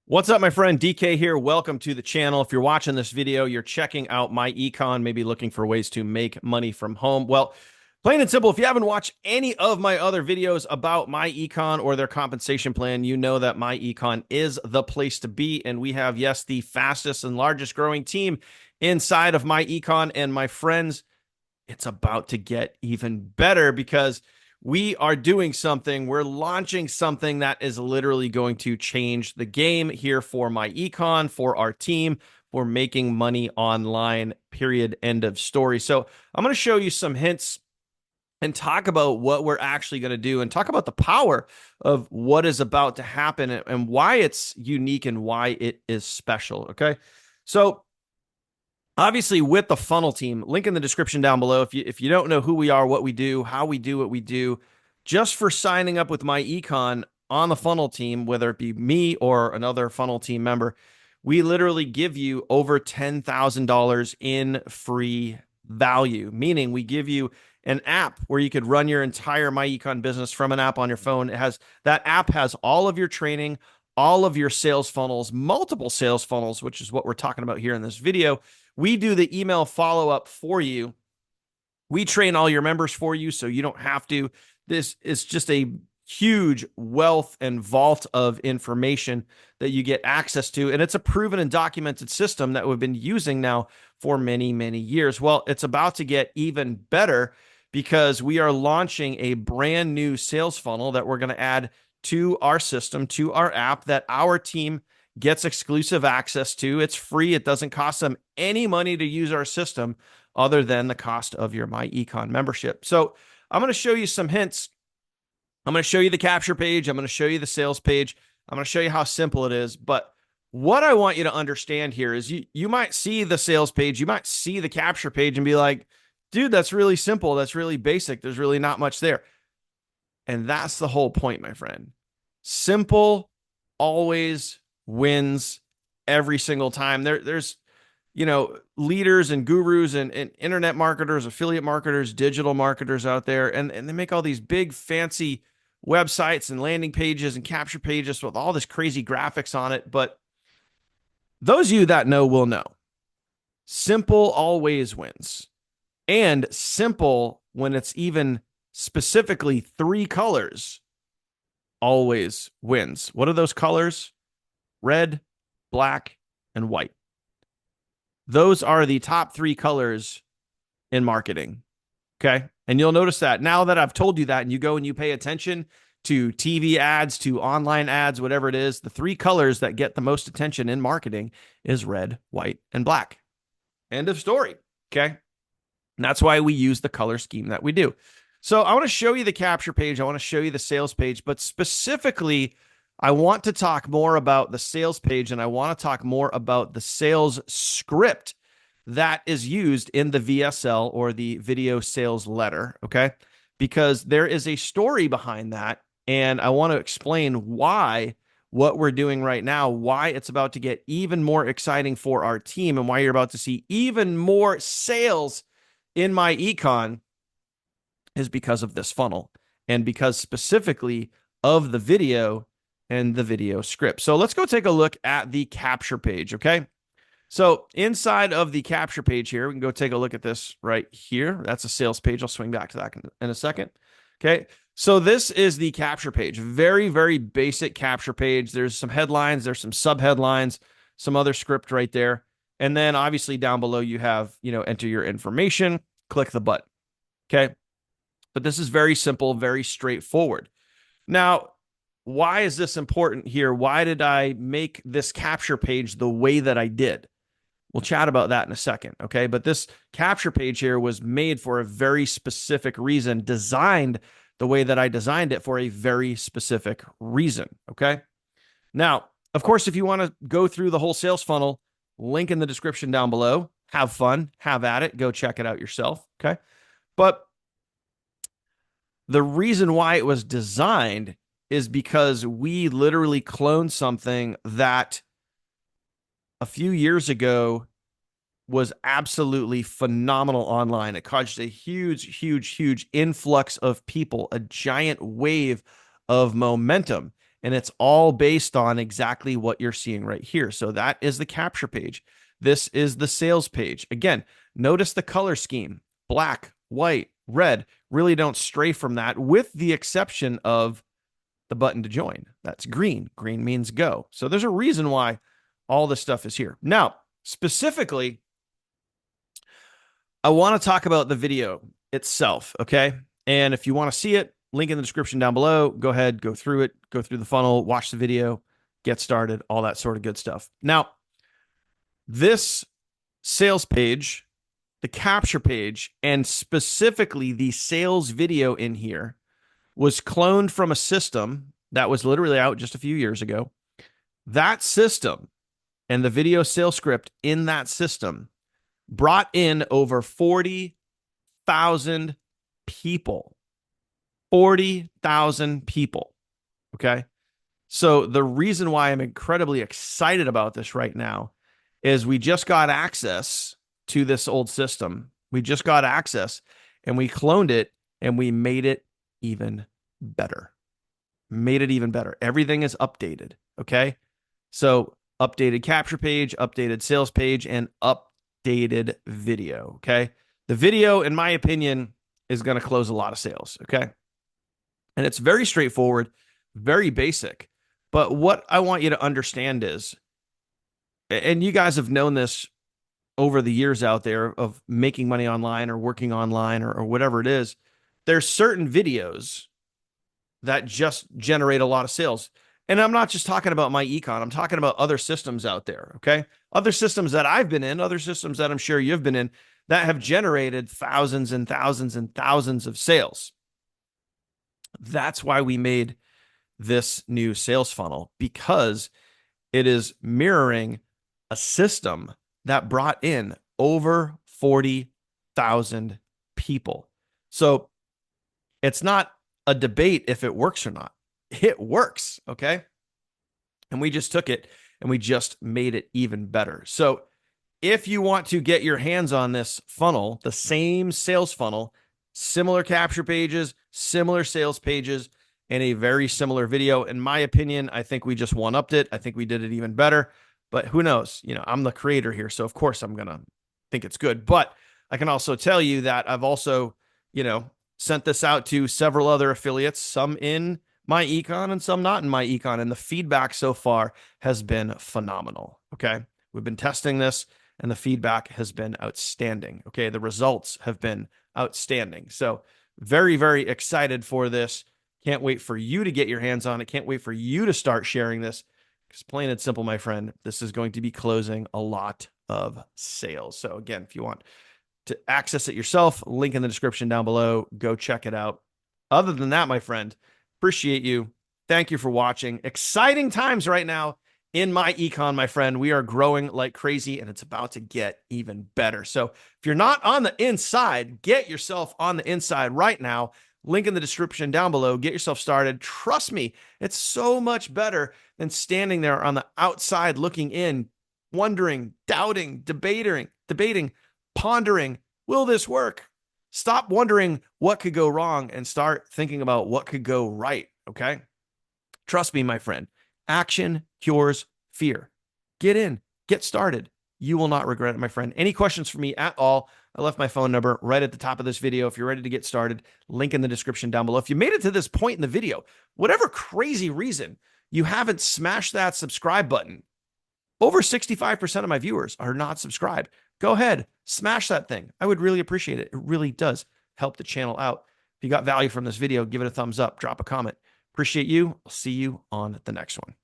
What's up, my friend? DK here. Welcome to the channel. If you're watching this video, you're checking out myEcon, maybe looking for ways to make money from home. Well, plain and simple, if you haven't watched any of my other videos about myEcon or their compensation plan, you know that myEcon is the place to be. And we have, yes, the fastest and largest growing team inside of myEcon. And my friends, it's about to get even better because we are doing something. We're launching something that is literally going to change the game here for myEcon, for our team, for making money online, period, end of story. So I'm going to show you some hints and talk about what we're actually going to do and talk about the power of what is about to happen and why it's unique and why it is special. Okay. So obviously, with the funnel team, link in the description down below. If you don't know who we are, what we do, how we do what we do, just for signing up with myEcon on the funnel team, whether it be me or another funnel team member, we literally give you over $10,000 in free value, meaning we give you an app where you could run your entire myEcon business from an app on your phone. That app has all of your training, all of your sales funnels, multiple sales funnels, which is what we're talking about here in this video. We do the email follow-up for you. We train all your members for you, so you don't have to. This is just a huge wealth and vault of information that you get access to. And it's a proven and documented system that we've been using now for many, many years. Well, it's about to get even better because we are launching a brand new sales funnel that we're going to add to our system, to our app, that our team gets exclusive access to. It's free. It doesn't cost them any money to use our system other than the cost of your myEcon membership. So I'm going to show you some hints. I'm going to show you the capture page. I'm going to show you the sales page. I'm going to show you how simple it is. But what I want you to understand here is you might see the sales page, you might see the capture page and be like, dude, that's really simple. That's really basic. There's really not much there. And that's the whole point, my friend. Simple always wins every single time. There's leaders and gurus and internet marketers, affiliate marketers, digital marketers out there, and they make all these big fancy websites and landing pages and capture pages with all this crazy graphics on it. But those of you that know will know. Simple always wins. And simple, when it's even specifically 3 colors, always wins. What are those colors? Red, black, and white. Those are the top 3 colors in marketing. Okay. And you'll notice that now that I've told you that, and you go and you pay attention to TV ads, to online ads, whatever it is, the 3 colors that get the most attention in marketing is red, white, and black. End of story. Okay. And that's why we use the color scheme that we do. So I want to show you the capture page. I want to show you the sales page, but specifically, I want to talk more about the sales page, and I want to talk more about the sales script that is used in the VSL, or the video sales letter, okay? Because there is a story behind that, and I want to explain why what we're doing right now, why it's about to get even more exciting for our team, and why you're about to see even more sales in myEcon is because of this funnel, and because specifically of the video and the video script. So let's go take a look at the capture page, okay? So inside of the capture page here, we can go take a look at this right here. That's a sales page. I'll swing back to that in a second. Okay, so this is the capture page. Very, very basic capture page. There's some headlines, there's some sub-headlines, some other script right there. And then obviously down below you have, enter your information, click the button, okay? But this is very simple, very straightforward. Now, why is this important here? Why did I make this capture page the way that I did? We'll chat about that in a second, okay? But this capture page here was made for a very specific reason, designed the way that I designed it for a very specific reason, okay? Now, of course, if you want to go through the whole sales funnel, link in the description down below. Have fun, have at it, go check it out yourself, okay? But the reason why it was designed is because we literally cloned something that a few years ago was absolutely phenomenal online. It caused a huge influx of people, a giant wave of momentum. And it's all based on exactly what you're seeing right here. So that is the capture page. This is the sales page. Again, notice the color scheme: black, white, red. Really don't stray from that, with the exception of the button to join. That's green. Green means go. So there's a reason why all this stuff is here. Now, specifically, I want to talk about the video itself, okay? And if you want to see it, link in the description down below. Go ahead, go through it, go through the funnel, watch the video, get started, all that sort of good stuff. Now, this sales page, the capture page, and specifically the sales video in here was cloned from a system that was literally out just a few years ago. That system and the video sales script in that system brought in over 40,000 people. 40,000 people. Okay. So the reason why I'm incredibly excited about this right now is we just got access to this old system. We just got access and we cloned it and we made it even better. Made it even better. Everything is updated. Okay. So updated capture page, updated sales page, and updated video. Okay. The video, in my opinion, is going to close a lot of sales. Okay. And it's very straightforward, very basic. But what I want you to understand is, and you guys have known this over the years out there of making money online or working online or whatever it is, there's certain videos that just generate a lot of sales. And I'm not just talking about myEcon. I'm talking about other systems out there, okay? Other systems that I've been in, other systems that I'm sure you've been in that have generated thousands and thousands and thousands of sales. That's why we made this new sales funnel, because it is mirroring a system that brought in over 40,000 people. So it's not a debate if it works or not. It works, okay? And we just took it and we just made it even better. So if you want to get your hands on this funnel, the same sales funnel, similar capture pages, similar sales pages, and a very similar video, in my opinion, I think we just one-upped it. I think we did it even better, but who knows? You know, I'm the creator here, so of course I'm going to think it's good. But I can also tell you that I've also, you know, sent this out to several other affiliates, some in myEcon and some not in myEcon, and the feedback so far has been phenomenal. Okay. We've been testing this and the feedback has been outstanding. Okay. The results have been outstanding. So very, very excited for this. Can't wait for you to get your hands on it. Can't wait for you to start sharing this, because plain and simple, my friend, this is going to be closing a lot of sales. So again, if you want to access it yourself, link in the description down below, go check it out. Other than that, my friend, appreciate you. Thank you for watching. Exciting times right now in myEcon, my friend. We are growing like crazy and it's about to get even better. So if you're not on the inside, get yourself on the inside right now. Link in the description down below. Get yourself started. Trust me, it's so much better than standing there on the outside looking in, wondering, doubting, debating, pondering, will this work? Stop wondering what could go wrong and start thinking about what could go right, okay? Trust me, my friend. Action cures fear. Get in, get started. You will not regret it, my friend. Any questions for me at all? I left my phone number right at the top of this video. If you're ready to get started, link in the description down below. If you made it to this point in the video, whatever crazy reason you haven't smashed that subscribe button, over 65% of my viewers are not subscribed. Go ahead, smash that thing. I would really appreciate it. It really does help the channel out. If you got value from this video, give it a thumbs up, drop a comment. Appreciate you. I'll see you on the next one.